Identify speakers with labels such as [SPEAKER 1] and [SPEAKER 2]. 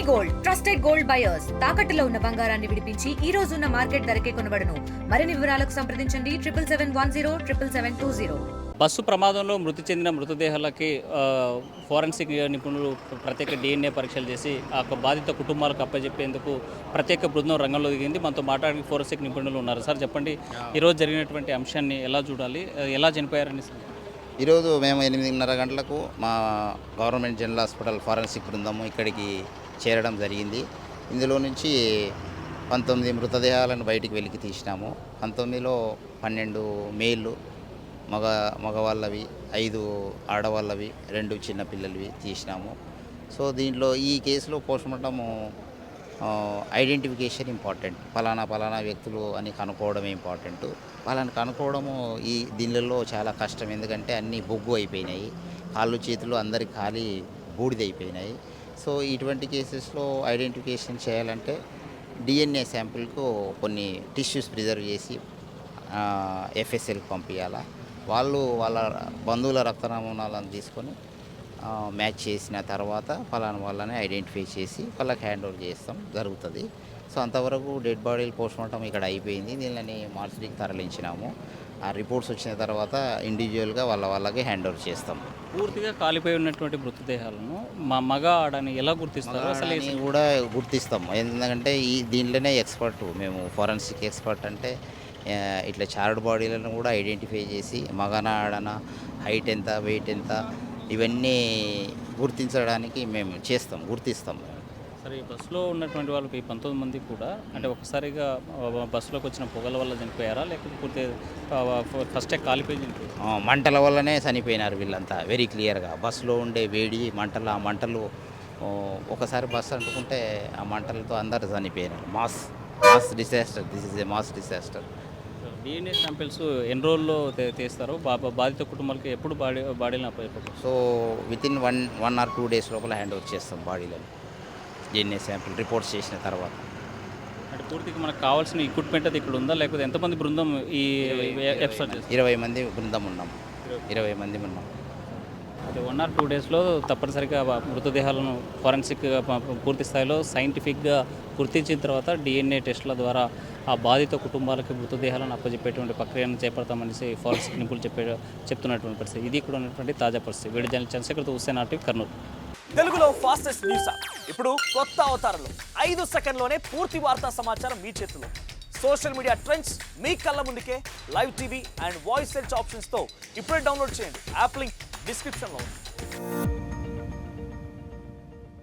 [SPEAKER 1] Gold trusted gold buyers తాకట్టులో ఉన్న బంగారాన్ని విడిపించి ఈ రోజు ఉన్న మార్కెట్ ధరకే కొనబడును. మరిన్ని వివరాలకు సంప్రదించండి 7771077720.
[SPEAKER 2] బస్సు ప్రమాదంలో మృతి చెందిన మృతదేహాలకి ఫోరెన్సిక్ నిపుణులు ప్రత్యేక DNA పరీక్షలు చేసి ఆ బాధిత కుటుంబాలకు అప్పచెప్పేందుకు ప్రత్యేక బృందం రంగంలో దిగింది. మనతో మాట్లాడే ఫోరెన్సిక్ నిపుణులు ఉన్నారు. సార్ చెప్పండి, ఈరోజు జరిగినటువంటి అంశాన్ని ఎలా చూడాలి, ఎలా చనిపోయారని?
[SPEAKER 3] ఈరోజు మేము 8:30 గంటలకు మా గవర్నమెంట్ జనరల్ హాస్పిటల్ ఫారెన్సిక్ బృందము ఇక్కడికి చేరడం జరిగింది. ఇందులో నుంచి 19 మృతదేహాలను బయటికి వెలికి తీసినాము. 19లో 12 మేళ్ళు మగవాళ్ళవి, 5 ఆడవాళ్ళవి, 2 చిన్నపిల్లలవి తీసినాము. సో దీంట్లో ఈ కేసులో పోస్ట్మార్టము ఐడెంటిఫికేషన్ ఇంపార్టెంట్. పలానా వ్యక్తులు అని కనుక్కోవడమే ఇంపార్టెంట్. వాళ్ళని కనుక్కోవడము దీనిలో చాలా కష్టం. ఎందుకంటే అన్నీ బొగ్గు అయిపోయినాయి, కాళ్ళు చేతులు అందరికి ఖాళీ బూడిదైపోయినాయి. సో ఇటువంటి కేసెస్లో ఐడెంటిఫికేషన్ చేయాలంటే DNA శాంపిల్కు కొన్ని టిష్యూస్ ప్రిజర్వ్ చేసి FSLకి పంపించాలా. వాళ్ళు వాళ్ళ బంధువుల రక్త నమూనాలను తీసుకొని మ్యాచ్ చేసిన తర్వాత పలానా వాళ్ళని ఐడెంటిఫై చేసి వాళ్ళకి హ్యాండ్ ఓవర్ చేస్తాం జరుగుతుంది. సో అంతవరకు డెడ్ బాడీలు పోస్ట్మార్టం ఇక్కడ అయిపోయింది. దీనిని మార్చిడికి తరలించినాము. ఆ రిపోర్ట్స్ వచ్చిన తర్వాత ఇండివిజువల్గా వాళ్ళకి హ్యాండ్ ఓవర్ చేస్తాం.
[SPEAKER 2] పూర్తిగా కాలిపోయి ఉన్నటువంటి మృతదేహాలను మగ ఆడని ఎలా గుర్తిస్తారు? అసలు
[SPEAKER 3] కూడా గుర్తిస్తాం. ఎందుకంటే దీనిలోనే ఎక్స్పర్ట్ మేము, ఫోరెన్సిక్ ఎక్స్పర్ట్. అంటే ఇట్లా చార్డ్ బాడీలను కూడా ఐడెంటిఫై చేసి మగనా ఆడన, హైట్ ఎంత, వెయిట్ ఎంత, ఇవన్నీ గుర్తించడానికి మేము గుర్తిస్తాం.
[SPEAKER 2] సరే, ఈ బస్సులో ఉన్నటువంటి వాళ్ళకి 19 మంది కూడా అంటే ఒకసారిగా బస్సులోకి వచ్చిన పొగల వల్ల చనిపోయారా, లేకపోతే ఫస్టే కాలిపోయి చనిపోయారు?
[SPEAKER 3] మంటల వల్లనే చనిపోయినారు వీళ్ళంతా. వెరీ క్లియర్గా బస్సులో ఉండే వేడి మంటలు, ఆ మంటలు ఒకసారి బస్సు అంటుకుంటే ఆ మంటలతో అందరు చనిపోయినారు. Mass disaster. This is a mass disaster.
[SPEAKER 2] DNA samples ఎన్ని రోజుల్లో తీస్తారు? బాధిత కుటుంబాలకి ఎప్పుడు బాడీలను అప్పచెప్పారు?
[SPEAKER 3] సో వితిన్ 1 or 2 days లోపల హ్యాండ్ ఓవర్ చేస్తాం బాడీలను. DNA శాంపిల్ రిపోర్ట్స్ చేసిన తర్వాత.
[SPEAKER 2] అంటే పూర్తిగా మనకు కావాల్సిన ఎక్విప్మెంట్ అది ఇక్కడ ఉందా, లేకపోతే ఎంతమంది బృందం ఈ ఎపిసోడ్?
[SPEAKER 3] 20 మంది బృందం ఉన్నాం. 20 మంది ఉన్నాం.
[SPEAKER 2] అయితే 1 or 2 daysలో తప్పనిసరిగా మృతదేహాలను ఫోరెన్సిక్ పూర్తి స్థాయిలో సైంటిఫిక్గా గుర్తించిన తర్వాత DNA టెస్టుల ద్వారా ఆ బాధిత కుటుంబాలకు మృతదేహాలను అప్పచెప్పేటువంటి ప్రక్రియను చేపడతామనేసి ఫోరెన్సిక్ నిపుణులు చెప్తున్నటువంటి పరిస్థితి. ఇది ఇక్కడ ఉన్నటువంటి తాజా పరిస్థితి. వీడియో జర్నలిస్ట్ చంద్రశేఖర్తో హుస్సేన్ RTV, కర్నూలు.
[SPEAKER 4] తెలుగులో ఫాస్టెస్ట్ న్యూస్ యాప్ ఇప్పుడు కొత్త అవతారంలో 5 సెకండ్లోనే పూర్తి వార్తా సమాచారం మీ చేతిలో. సోషల్ మీడియా ట్రెండ్స్ మీ కళ్ళ ముందుకే live TV and voice search ఆప్షన్స్తో ఇప్పుడే డౌన్లోడ్ చేయండి. యాప్ లింక్ డిస్క్రిప్షన్లో ఉంది.